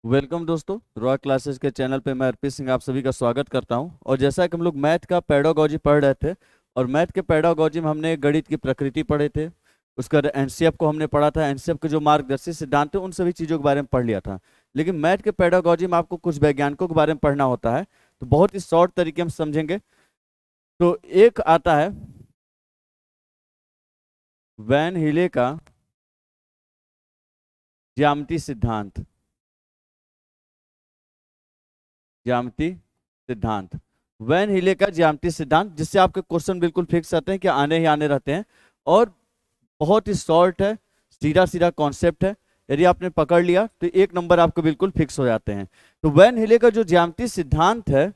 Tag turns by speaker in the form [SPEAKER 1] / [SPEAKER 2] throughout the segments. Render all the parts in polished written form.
[SPEAKER 1] Welcome दोस्तों, Roy classes के channel पे मैं अर्पित सिंह आप सभी का स्वागत करता हूं। और जैसा कि हम लोग मैथ का पेडागोजी पढ़ रहे थे और मैथ के पेडागोजी में हमने गणित की प्रकृति पढ़े थे, उसका एनसीएफ को हमने पढ़ा था, एनसीएफ के जो मार्गदर्शी सिद्धांत थे उन सभी चीज़ों के बारे में पढ़ लिया था। लेकिन मैथ के पेडागोजी में आपको कुछ वैज्ञानिकों के बारे में पढ़ना होता है, तो बहुत ही शॉर्ट तरीके में समझेंगे। तो एक आता है वैन हिले का ज्यामिति सिद्धांत। ज्यामिति सिद्धांत, वैन हिले का ज्यामिति सिद्धांत, जिससे आपके क्वेश्चन बिल्कुल फिक्स आते हैं कि आने ही आने रहते हैं और बहुत ही शॉर्ट है, सीधा सीधा कॉन्सेप्ट है। यदि आपने पकड़ लिया तो एक नंबर आपको बिल्कुल फिक्स हो जाते हैं। तो वैन हिले का जो ज्यामिति सिद्धांत है,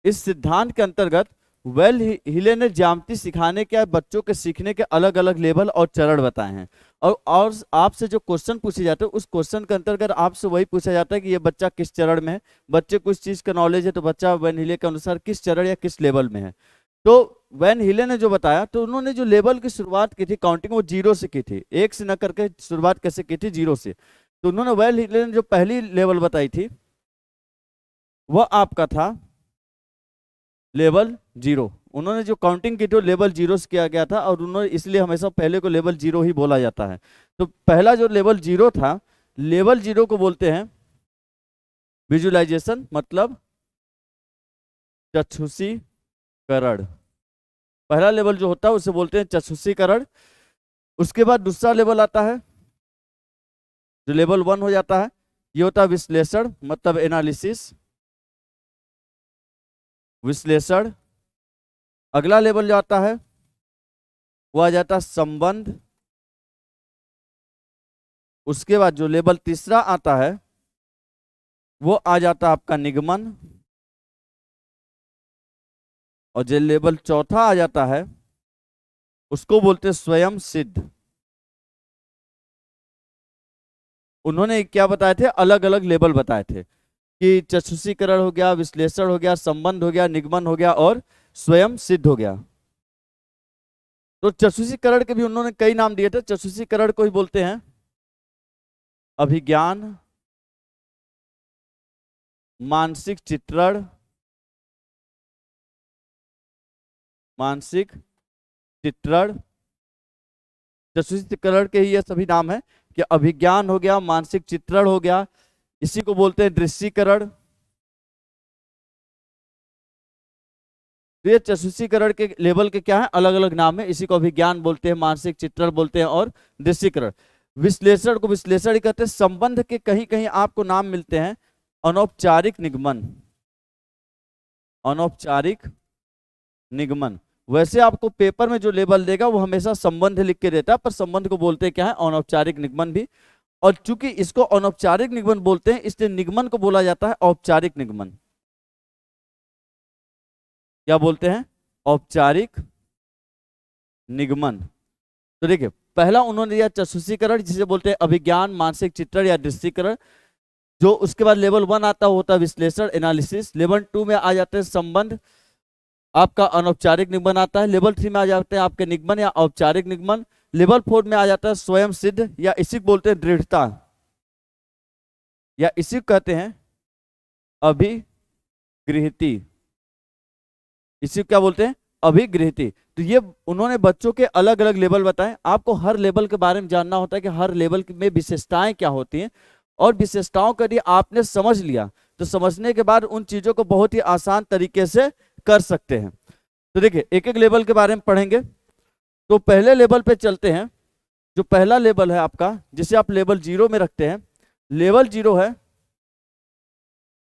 [SPEAKER 1] इस सिद्धांत के अंतर्गत वेल हिले ने ज्यामिति सिखाने के बच्चों के सीखने के अलग अलग लेवल और चरण बताए हैं। और आपसे जो क्वेश्चन पूछे जाते हैं उस क्वेश्चन के अंतर्गत आपसे वही पूछा जाता है कि ये बच्चा किस चरण में है। बच्चे को इस चीज का नॉलेज है तो बच्चा वैन हिले के अनुसार किस चरण या किस लेवल में है। तो वैन हिले ने जो बताया, तो उन्होंने जो लेवल की शुरुआत की थी काउंटिंग, वो जीरो से की थी, एक से न करके शुरुआत कैसे की थी, जीरो से। तो उन्होंने वैन हिले ने जो पहली लेवल बताई थी वह आपका था लेवल जीरो। उन्होंने जो काउंटिंग की थी लेवल जीरो से किया गया था और उन्होंने इसलिए हमेशा पहले को लेवल जीरो ही बोला जाता है। तो पहला जो लेवल जीरो था, लेवल जीरो को बोलते हैं विजुअलाइजेशन, मतलब चक्षुषीकरण। पहला लेवल जो होता है उसे बोलते हैं चक्षुषीकरण। उसके बाद दूसरा लेवल आता है जो लेवल वन हो जाता है, ये होता है विश्लेषण, मतलब एनालिसिस, विश्लेषण। अगला लेवल जो आता है वो आ जाता है संबंध। उसके बाद जो लेवल तीसरा आता है वो आ जाता है आपका निगमन। और जो लेवल चौथा आ जाता है उसको बोलते हैं स्वयं सिद्ध। उन्होंने क्या बताए थे, अलग अलग लेवल बताए थे कि चक्षुषीकरण हो गया, विश्लेषण हो गया, संबंध हो गया, निगमन हो गया और स्वयं सिद्ध हो गया। तो चक्षुषीकरण के भी उन्होंने कई नाम दिए थे। चक्षुषीकरण को ही बोलते हैं अभिज्ञान, मानसिक चित्रण, मानसिक चित्रण। चक्षुषीकरण के ही ये सभी नाम है कि अभिज्ञान हो गया, मानसिक चित्रण हो गया, इसी को बोलते हैं दृश्यीकरण। तो ये चक्षुषीकरण के लेवल के क्या है, अलग अलग नाम है। इसी को अभिज्ञान बोलते हैं, मानसिक चित्रण बोलते हैं और दृश्यीकरण। विश्लेषण को विश्लेषण ही कहते हैं। संबंध के कहीं कहीं आपको नाम मिलते हैं अनौपचारिक निगमन, अनौपचारिक निगमन। वैसे आपको पेपर में जो लेवल देगा वो हमेशा संबंध लिख के देता है, पर संबंध को बोलते हैं क्या है, अनौपचारिक निगमन भी। और चूंकि इसको अनौपचारिक निगमन बोलते हैं इसलिए निगमन को बोला जाता है औपचारिक निगमन। क्या बोलते हैं, औपचारिक निगमन। तो देखिए, पहला उन्होंने दिया चक्षुषीकरण, जिसे बोलते हैं अभिज्ञान, मानसिक चित्रण या दृश्यीकरण। जो उसके बाद लेवल वन आता है होता है विश्लेषण, एनालिसिस। लेवल टू में आ जाते हैं संबंध, आपका अनौपचारिक निगमन आता है। लेवल थ्री में आ जाते हैं आपके निगमन या औपचारिक निगमन। लेवल फोर में आ जाता है स्वयं सिद्ध, या इसी को बोलते हैं दृढ़ता, या इसी को कहते हैं अभिगृहिति। इसी को क्या बोलते हैं, अभिगृहिति। तो ये उन्होंने बच्चों के अलग अलग लेवल बताए। आपको हर लेवल के बारे में जानना होता है कि हर लेवल में विशेषताएं क्या होती हैं, और विशेषताओं को यदि आपने समझ लिया तो समझने के बाद उन चीजों को बहुत ही आसान तरीके से कर सकते हैं। तो देखिए, एक एक लेवल के बारे में पढ़ेंगे। तो पहले लेवल पे चलते हैं। जो पहला लेवल है आपका, जिसे आप लेवल जीरो में रखते हैं, लेवल जीरो है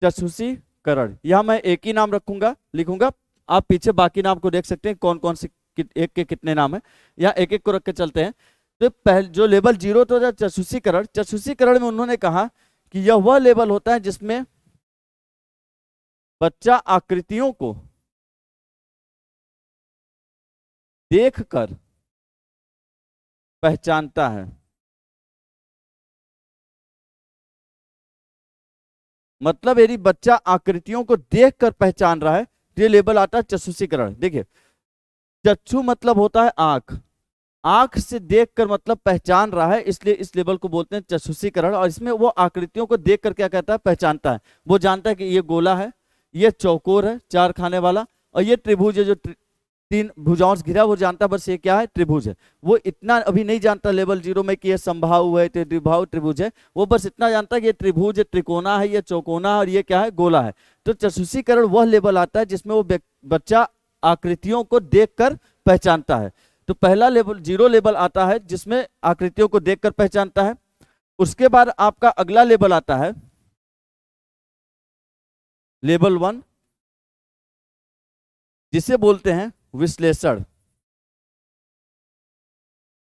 [SPEAKER 1] चक्षुषीकरण। यहां मैं एक ही नाम रखूंगा, लिखूंगा। आप पीछे बाकी नाम को देख सकते हैं कौन कौन से एक के कितने नाम है। यहाँ एक एक को रख के चलते हैं। तो पहले जो लेवल जीरो तो चक्षुषीकरण। चक्षुषीकरण में उन्होंने कहा कि यह वह लेवल होता है जिसमें बच्चा आकृतियों को देखकर पहचानता है। मतलब यदि बच्चा आकृतियों को देखकर पहचान रहा है तो ये लेवल आता है चक्षुषीकरण। देखिए, चक्षु मतलब होता है आंख, आंख से देखकर मतलब पहचान रहा है, इसलिए इस लेवल को बोलते हैं चक्षुषीकरण। और इसमें वो आकृतियों को देखकर क्या कहता है, पहचानता है। वो जानता है कि ये गोला है, ये चौकोर है 4 खाने वाला, और ये त्रिभुज है जो 3 भुजाओं से घिरा, वो जानता बस ये क्या है, त्रिभुज है। वो इतना अभी नहीं जानता लेवल 0 में कि ये समबाहु है, द्विबाहु त्रिभुज है। वो बस इतना जानता है कि ये त्रिभुज है, त्रिकोणा है, ये चौकोना है, और ये क्या है, गोला है। तो चक्षुषीकरण वह लेवल आता है जिसमें वो बच्चा आकृतियों को देखकर पहचानता है। तो पहला लेवल 0 लेवल आता है जिसमें आकृतियों को देखकर पहचानता है। उसके बाद आपका अगला लेवल आता है लेवल 1, जिसे बोलते हैं विश्लेषण,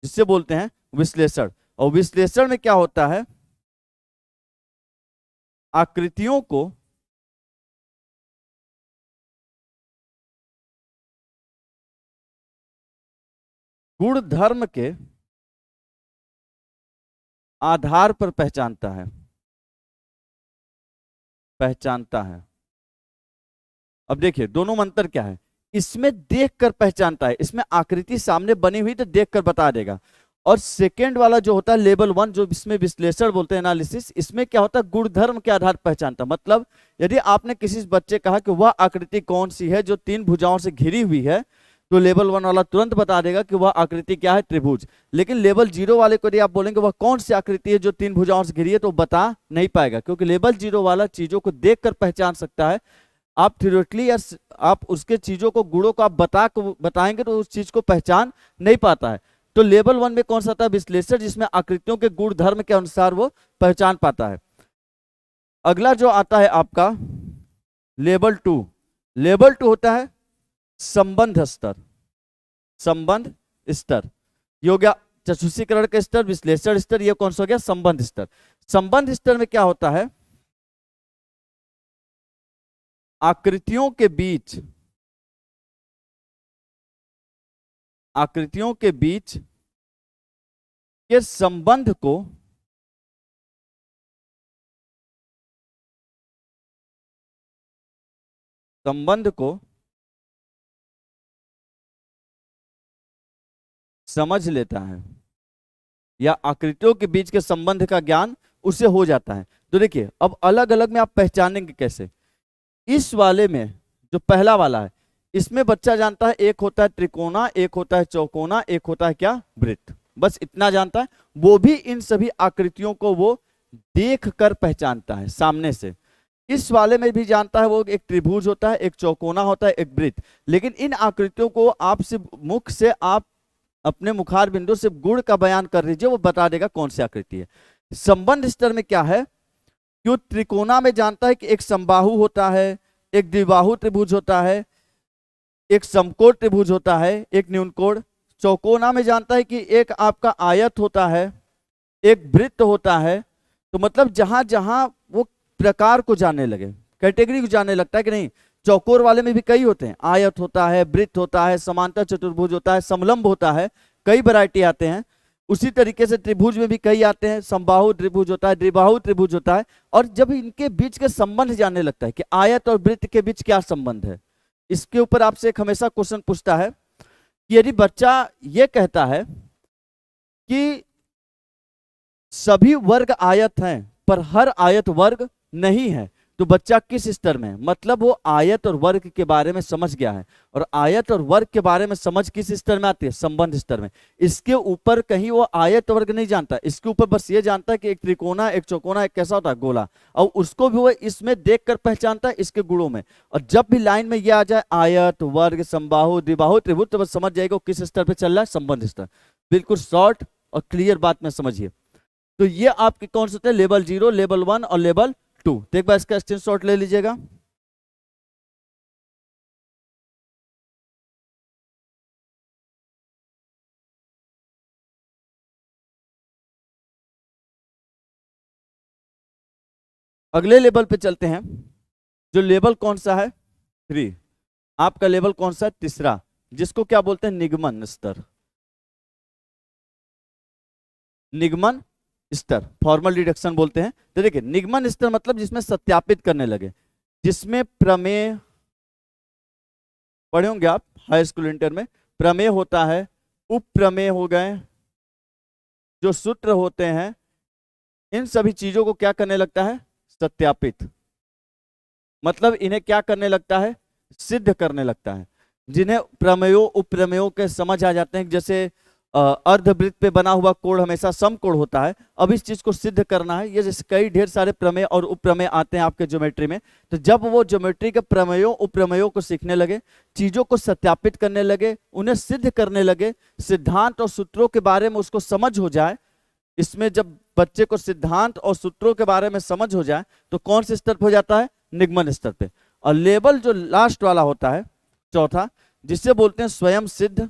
[SPEAKER 1] जिसे बोलते हैं विश्लेषण। और विश्लेषण में क्या होता है, आकृतियों को गुण धर्म के आधार पर पहचानता है, पहचानता है। अब देखिए दोनों में अंतर क्या है, इसमें देखकर पहचानता है, इसमें आकृति सामने बनी हुई तो देखकर बता देगा। और सेकेंड वाला जो होता है लेवल 1, जो इसमें विश्लेषण बोलते हैं, एनालिसिस, इसमें क्या होता है, गुणधर्म के आधार पर पहचानता। मतलब यदि आपने किसी बच्चे कहा कि वह आकृति कौन सी है जो 3 भुजाओं से घिरी हुई है, तो लेवल 1 वाला तुरंत बता देगा कि वह आकृति क्या है, त्रिभुज। लेकिन लेवल 0 वाले को यदि आप बोलेंगे वह कौन सी आकृति है जो 3 भुजाओं से घिरी है, तो बता नहीं पाएगा, क्योंकि लेवल 0 वाला चीजों को देखकर पहचान सकता है। आप थ्योरेटिकली या आप उसके चीजों को, गुणों को आप बताएंगे तो उस चीज को पहचान नहीं पाता है। तो लेवल 1 में कौन सा था, विश्लेषण, जिसमें आकृतियों के गुण धर्म के अनुसार वो पहचान पाता है। अगला जो आता है आपका लेवल 2, लेवल 2 होता है संबंध स्तर, संबंध स्तर। ये हो गया चक्षुषीकरण का स्तर, विश्लेषण स्तर, ये कौन सा हो गया, संबंध स्तर। संबंध स्तर में क्या होता है, आकृतियों के बीच, आकृतियों के बीच के संबंध को समझ लेता है, या आकृतियों के बीच के संबंध का ज्ञान उसे हो जाता है। तो देखिए अब अलग अलग में आप पहचानेंगे कैसे। इस वाले में जो पहला वाला है, इसमें बच्चा जानता है एक होता है त्रिकोणा, एक होता है चौकोना, एक होता है क्या, वृत्त, बस इतना जानता है। वो भी इन सभी आकृतियों को वो देख कर पहचानता है सामने से। इस वाले में भी जानता है वो एक त्रिभुज होता है, एक चौकोना होता है, एक वृत्त। लेकिन इन आकृतियों को आप सिर्फ मुख से, आप अपने मुखार बिंदु से गुण का बयान कर दीजिए, वो बता देगा कौन सी आकृति है। संबंध स्तर में क्या है, क्यों त्रिकोणा में जानता है कि एक समबाहु होता है, एक द्विबाहु त्रिभुज होता है, एक समकोण त्रिभुज होता है, एक न्यूनकोण। चौकोना में जानता है कि एक आपका आयत होता है, एक वृत्त होता है। तो मतलब जहां जहां वो प्रकार को जानने लगे, कैटेगरी को जानने लगता है कि नहीं, चौकोर वाले में भी कई होते हैं, आयत होता है, वृत्त होता है, समांतर चतुर्भुज होता है, समलंब होता है, कई वैरायटी आते हैं। उसी तरीके से त्रिभुज में भी कई आते हैं, समबाहु त्रिभुज होता है, द्विबाहु त्रिभुज होता है। और जब इनके बीच के संबंध जानने लगता है कि आयत और वृत्त के बीच क्या संबंध है, इसके ऊपर आपसे एक हमेशा क्वेश्चन पूछता है कि यदि बच्चा ये कहता है कि सभी वर्ग आयत हैं पर हर आयत वर्ग नहीं है, तो बच्चा किस स्तर में है, मतलब वो आयत और वर्ग के बारे में समझ गया है। और आयत और वर्ग के बारे में समझ किस स्तर में आती है, संबंध स्तर में। इसके ऊपर कहीं वो आयत वर्ग नहीं जानता, इसके ऊपर बस ये जानता है कि एक त्रिकोणा, एक चौकोना, एक कैसा होता है, गोला। और उसको भी वो इसमें देखकर पहचानता है, इसके गुणों में। और जब भी लाइन में ये आ जाए आयत, वर्ग, समबाहु, द्विबाहु, त्रिभुज, तो बस समझ जाएगा किस स्तर पर चल रहा है, संबंध स्तर। बिल्कुल शॉर्ट और क्लियर बात में समझिए। तो ये आपके कौन से होते हैं, लेवल 0, लेवल 1 और लेवल 2। तो एक बार इसका स्क्रीनशॉट ले लीजिएगा। अगले लेवल पे चलते हैं, जो लेवल कौन सा है, 3। आपका लेवल कौन सा है, तीसरा, जिसको क्या बोलते हैं, निगमन स्तर। निगमन स्तर, फॉर्मल डिडक्शन बोलते हैं। तो देखिए निगमन स्तर मतलब जिसमें सत्यापित करने लगे, जिसमें प्रमेय पढ़े होंगे आप हाई स्कूल इंटर में, प्रमेय होता है, उपप्रमेय हो गए, जो सूत्र होते हैं, इन सभी चीजों को क्या करने लगता है? सत्यापित। मतलब इन्हें क्या करने लगता है? सिद्ध करने लगता है। जिन्हें प्रमेयों उपप्रमेयों के समझ आ जाते हैं, जैसे अर्धवृत्त पे बना हुआ कोण हमेशा समकोण होता है, अब इस चीज को सिद्ध करना है। ये जैसे कई ढेर सारे प्रमेय और उपप्रमेय आते हैं आपके ज्योमेट्री में, तो जब वो ज्योमेट्री के प्रमेयों उपप्रमेयों को सीखने लगे, चीजों को सत्यापित करने लगे, उन्हें सिद्ध करने लगे, सिद्धांत और सूत्रों के बारे में उसको समझ हो जाए, इसमें जब बच्चे को सिद्धांत और सूत्रों के बारे में समझ हो जाए तो कौन से स्तर पर हो जाता है? निगमन स्तर पे। और लेवल जो लास्ट वाला होता है, चौथा, जिसे बोलते हैं स्वयं सिद्ध,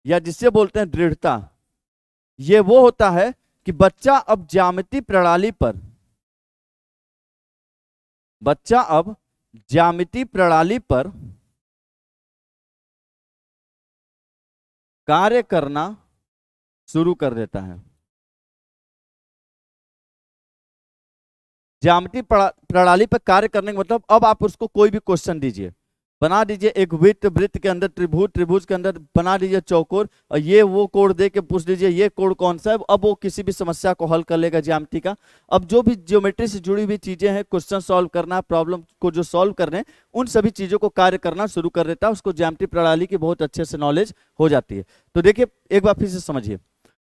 [SPEAKER 1] या जिसे बोलते हैं दृढ़ता। ये वो होता है कि बच्चा अब ज्यामिति प्रणाली पर, बच्चा अब ज्यामिति प्रणाली पर कार्य करना शुरू कर देता है। ज्यामिति प्रणाली पर कार्य करने का मतलब, अब आप उसको कोई भी क्वेश्चन दीजिए, बना दीजिए एक वृत्त, वृत्त के अंदर त्रिभुज, त्रिभुज के अंदर बना दीजिए चौकोर, और ये वो कोण दे के पूछ दीजिए ये कोण कौन सा है, अब वो किसी भी समस्या को हल कर लेगा ज्यामिति का। अब जो भी ज्योमेट्री से जुड़ी हुई चीजें हैं, क्वेश्चन सॉल्व करना, प्रॉब्लम को जो सॉल्व करने हैं, उन सभी चीजों को कार्य करना शुरू कर देता है, उसको ज्यामिति प्रणाली की बहुत अच्छे से नॉलेज हो जाती है। तो देखिए एक बार फिर से समझिए,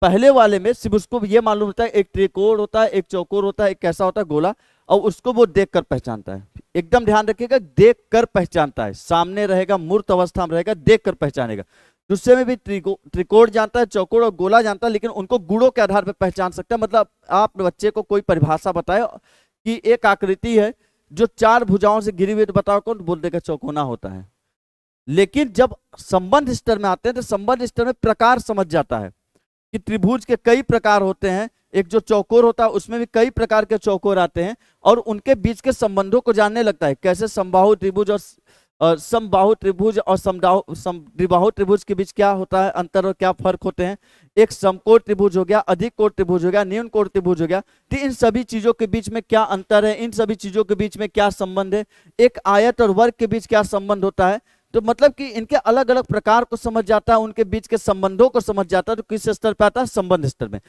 [SPEAKER 1] पहले वाले में सिर्फ उसको ये मालूम होता है एक त्रिकोण होता है, एक चौकोर होता है, एक कैसा होता है गोला, और उसको वो देखकर पहचानता है। एकदम ध्यान रखिएगा, देखकर पहचानता है, सामने रहेगा, मूर्त अवस्था में रहेगा, देखकर पहचानेगा। दूसरे में भी त्रिकोण जानता है, चौकोर और गोला जानता है, लेकिन उनको गुणों के आधार पर पहचान सकता है। मतलब आप बच्चे को कोई परिभाषा बताए कि एक आकृति है जो 4 भुजाओं से घिरी हुई, तो बताओ कौन? बोल देगा चौकोना होता है। लेकिन जब संबंध स्तर में आते हैं तो संबंध स्तर में प्रकार समझ जाता है कि त्रिभुज के कई प्रकार होते हैं, एक जो चौकोर होता है उसमें भी कई प्रकार के चौकोर आते हैं, और उनके बीच के संबंधों को जानने लगता है। कैसे समबाहु त्रिभुज और समबाहु त्रिभुज और द्विबाहु त्रिभुज के बीच क्या होता है अंतर और क्या फर्क होते हैं। एक समकोण त्रिभुज हो गया, अधिक कोण त्रिभुज हो गया, न्यून कोण त्रिभुज हो गया, तो इन सभी चीजों के बीच में क्या अंतर है, इन सभी चीजों के बीच में क्या संबंध है, एक आयत और वर्ग के बीच क्या संबंध होता है। तो मतलब कि इनके अलग अलग प्रकार को समझ जाता है, उनके बीच के संबंधों को समझ जाता है। तो किस स्तर पे आता है? संबंध स्तर में।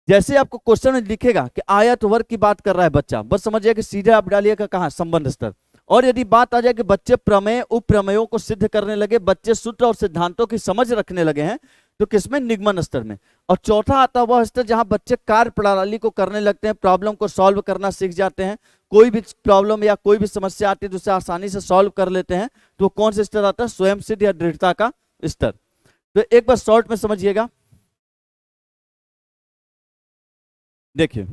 [SPEAKER 1] जैसे आपको क्वेश्चन में लिखेगा कि आयत वर्ग की बात कर रहा है बच्चा, बस समझिए कि सीधे आप डालिएगा कहाँ? संबंध स्तर। और यदि बात आ जाए कि बच्चे प्रमेय उपप्रमेयों को सिद्ध करने लगे, बच्चे सूत्र और सिद्धांतों की समझ रखने लगे हैं, तो किसमें? निगमन स्तर में। और चौथा आता है वह स्तर जहां बच्चे कार्य प्रणाली को करने लगते हैं, प्रॉब्लम को सॉल्व करना सीख जाते हैं, कोई भी प्रॉब्लम या कोई भी समस्या आती है तो उसे आसानी से सॉल्व कर लेते हैं। तो कौन सा स्तर आता है? स्वयं सिद्ध या दृढ़ता का स्तर। तो एक बार शॉर्ट में समझिएगा, देखिए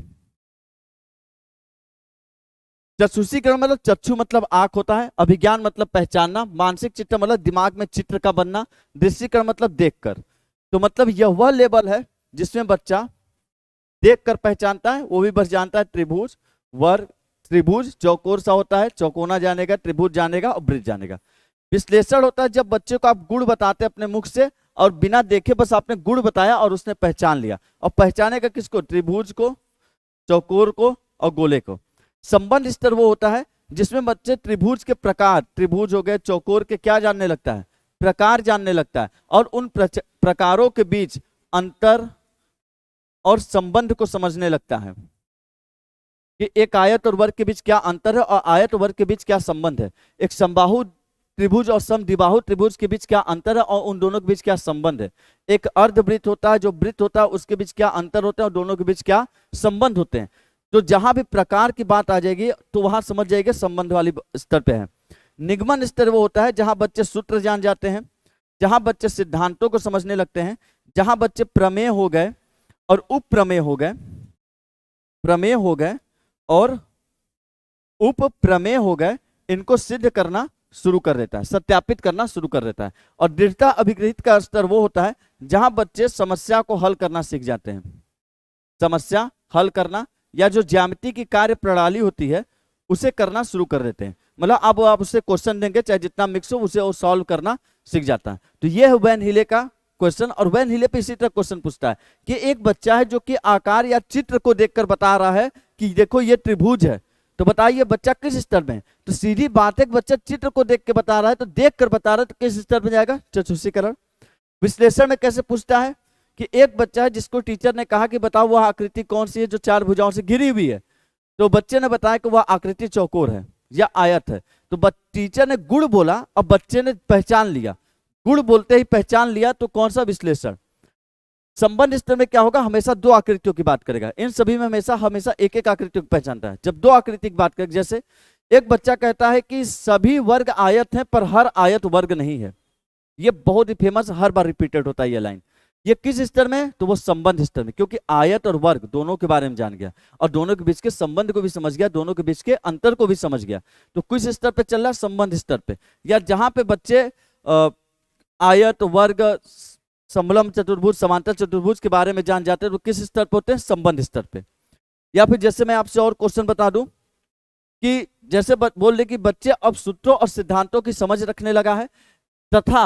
[SPEAKER 1] चक्षुषीकरण मतलब चक्षु मतलब आंख होता है, अभिज्ञान मतलब पहचानना, मानसिक चित्र मतलब दिमाग में चित्र का बनना, दृष्टिकरण मतलब देखकर। तो मतलब यह वह लेवल है जिसमें बच्चा देखकर पहचानता है, वो भी बस जानता है त्रिभुज, वर्ग, त्रिभुज चौकोर सा होता है, चौकोना जानेगा, त्रिभुज जानेगा और वृत्त जानेगा। विश्लेषण होता है जब बच्चे को आप गुण बताते अपने मुख से, और बिना देखे बस आपने गुण बताया और उसने पहचान लिया। और पहचानेगा किसको? त्रिभुज को, चौकोर को और गोले को। संबंध स्तर वो होता है जिसमें बच्चे त्रिभुज के प्रकार, त्रिभुज हो गए, चौकोर के क्या जानने लगता है? प्रकार जानने लगता है, और उन प्रकारों के बीच अंतर और संबंध को समझने लगता है कि एक आयत और वर्ग के बीच क्या अंतर है और आयत और वर्ग के बीच क्या संबंध है, एक समबाहु त्रिभुज और समद्विबाहु त्रिभुज के बीच क्या अंतर है और उन दोनों के बीच क्या संबंध है, एक अर्धवृत्त होता है जो वृत्त होता है उसके बीच क्या अंतर होता है और दोनों के बीच क्या संबंध होते हैं। तो जहां भी प्रकार की बात आ जाएगी तो वहां समझ जाएंगे संबंध वाली स्तर पे है। निगमन स्तर वो होता है जहां बच्चे सूत्र जान जाते हैं, जहां बच्चे सिद्धांतों को समझने लगते हैं, जहां बच्चे प्रमेय हो गए और उपप्रमेय हो गए, प्रमेय हो गए और उपप्रमेय हो गए, इनको सिद्ध करना शुरू कर देता है, सत्यापित करना शुरू कर देता है। और दृढ़ता अभिगृहित का स्तर वो होता है जहां बच्चे समस्या को हल करना सीख जाते हैं, समस्या हल करना या जो ज्यामिति की कार्य प्रणाली होती है उसे करना शुरू कर देते हैं। मतलब अब आप उसे क्वेश्चन देंगे चाहे जितना मिक्स हो उसे वो सॉल्व करना सीख जाता है। तो ये है वैन हीले का क्वेश्चन। और वैन हीले पे इसी तरह क्वेश्चन पूछता है कि एक बच्चा है जो कि आकार या चित्र को देखकर बता रहा है कि देखो ये त्रिभुज है, तो बताइए बच्चा किस स्तर में है? तो सीधी बात है कि बच्चा चित्र को देख के बता रहा है, तो देख कर बता रहा है, तो किस स्तर में जाएगा? चतुष्कीकरण। विश्लेषण में कैसे पूछता है कि एक बच्चा है जिसको टीचर ने कहा कि बताओ वह आकृति कौन सी है जो 4 भुजाओं से घिरी हुई है, तो बच्चे ने बताया कि वह आकृति चौकोर है या आयत है। तो टीचर ने गुण बोला और बच्चे ने पहचान लिया, गुण बोलते ही पहचान लिया, तो कौन सा विश्लेषण? संबंध स्तर में क्या होगा? हमेशा 2 आकृतियों की बात करेगा। इन सभी में हमेशा एक एक आकृति को पहचानता है। जब 2 आकृति की बात करेगा, जैसे एक बच्चा कहता है कि सभी वर्ग आयत हैं पर हर आयत वर्ग नहीं है। ये बहुत ही फेमस, हर बार रिपीटेड होता है ये लाइन। ये किस स्तर में? तो वो संबंध स्तर में, क्योंकि आयत और वर्ग दोनों के बारे में जान गया और दोनों के बीच के संबंध को भी समझ गया, दोनों के बीच के अंतर को भी समझ गया। तो किस स्तर पे चल रहा है? संबंध स्तर पे। या जहां पे बच्चे आयत, वर्ग, समलंब चतुर्भुज, समांतर चतुर्भुज के बारे में जान जाते हैं, तो किस स्तर पे होते हैं? संबंध स्तर पे। या फिर जैसे मैं आपसे और क्वेश्चन बता दूं कि जैसे बोल रहे कि बच्चे अब सूत्रों और सिद्धांतों की समझ रखने लगा है तथा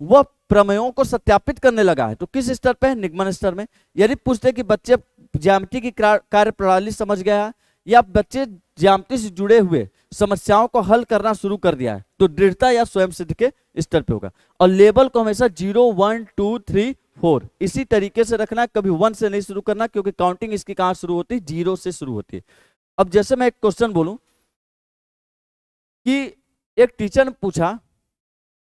[SPEAKER 1] वह प्रमेयों को सत्यापित करने लगा है, तो किस स्तर पे है? निगमन स्तर में। यदि पूछते कि बच्चे ज्यामिति की कार्य प्रणाली समझ गया है या बच्चे ज्यामिति से जुड़े हुए समस्याओं को हल करना शुरू कर दिया है, तो दृढ़ता या स्वयं सिद्ध के स्तर पे होगा। और लेवल को हमेशा 0, 1, 2, 3, 4 इसी तरीके से रखना है, कभी 1 से नहीं शुरू करना, क्योंकि काउंटिंग इसकी कहां शुरू होती है? 0 से शुरू होती है। अब जैसे मैं एक क्वेश्चन बोलूं कि एक टीचर ने पूछा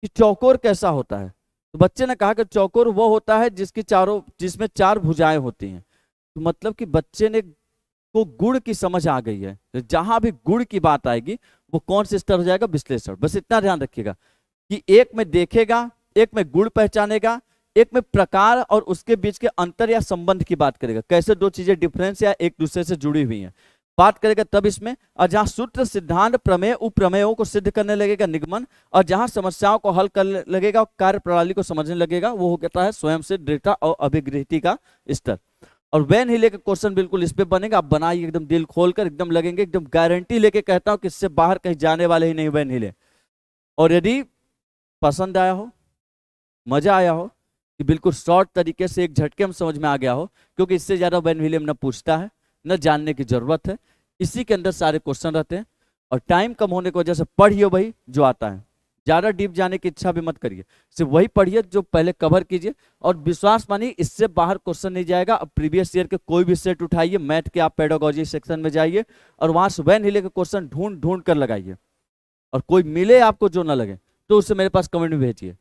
[SPEAKER 1] कि चौकोर कैसा होता है, तो बच्चे ने कहा कि चौकोर वो होता है जिसमें 4 भुजाएं होती हैं। तो मतलब कि बच्चे ने को गुण की समझ आ गई है, तो जहां भी गुण की बात आएगी वो कौन से स्तर हो जाएगा? विश्लेषण। बस इतना ध्यान रखिएगा कि एक में देखेगा, एक में गुण पहचानेगा, एक में प्रकार और उसके बीच के अंतर या संबंध की बात करेगा, कैसे 2 चीजें डिफरेंस या एक दूसरे से जुड़ी हुई हैं, बात करेगा तब इसमें। और जहां सूत्र, सिद्धांत, प्रमेय, उपप्रमेयों को सिद्ध करने लगेगा निगमन, और जहां समस्याओं को हल करने लगेगा, कार्य प्रणाली को समझने लगेगा, वो कहता है स्वयं से दृढ़ता और अभिगृहिति का स्तर। और वैन हिले का क्वेश्चन बिल्कुल इस पे बनेगा, आप बनाइए एकदम दिल खोलकर, एकदम लगेंगे, एकदम गारंटी लेके कहता हूं कि इससे बाहर कहीं जाने वाले ही नहीं वैन हिले। और यदि पसंद आया हो, मजा आया हो कि बिल्कुल शॉर्ट तरीके से एक झटके में समझ में आ गया हो, क्योंकि इससे ज्यादा वैन हिले न पूछता है न जानने की जरूरत है, इसी के अंदर सारे क्वेश्चन रहते हैं। और टाइम कम होने की वजह से पढ़िए वही जो आता है, ज्यादा डीप जाने की इच्छा भी मत करिए, सिर्फ वही पढ़िए जो पहले कवर कीजिए। और विश्वास मानिए इससे बाहर क्वेश्चन नहीं जाएगा। अब प्रीवियस ईयर के कोई भी सेट उठाइए, मैथ के आप पेडागोजी सेक्शन में जाइए और वहां से वैन हिले के क्वेश्चन ढूंढ ढूंढ कर लगाइए, और कोई मिले आपको जो ना लगे तो उसे मेरे पास कमेंट में भेजिए।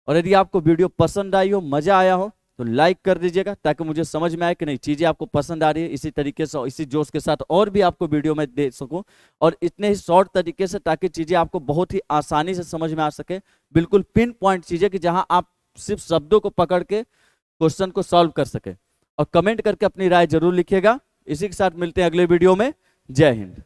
[SPEAKER 1] और यदि आपको वीडियो पसंद आई हो, मजा आया हो, तो लाइक कर दीजिएगा, ताकि मुझे समझ में आए कि नहीं चीजें आपको पसंद आ रही है। इसी तरीके से, इसी जोश के साथ और भी आपको वीडियो में दे सकूं, और इतने ही शॉर्ट तरीके से, ताकि चीजें आपको बहुत ही आसानी से समझ में आ सके, बिल्कुल पिन पॉइंट चीजें कि जहां आप सिर्फ शब्दों को पकड़ के क्वेश्चन को सॉल्व कर सके। और कमेंट करके अपनी राय जरूर लिखिएगा। इसी के साथ मिलते हैं अगले वीडियो में। जय हिंद।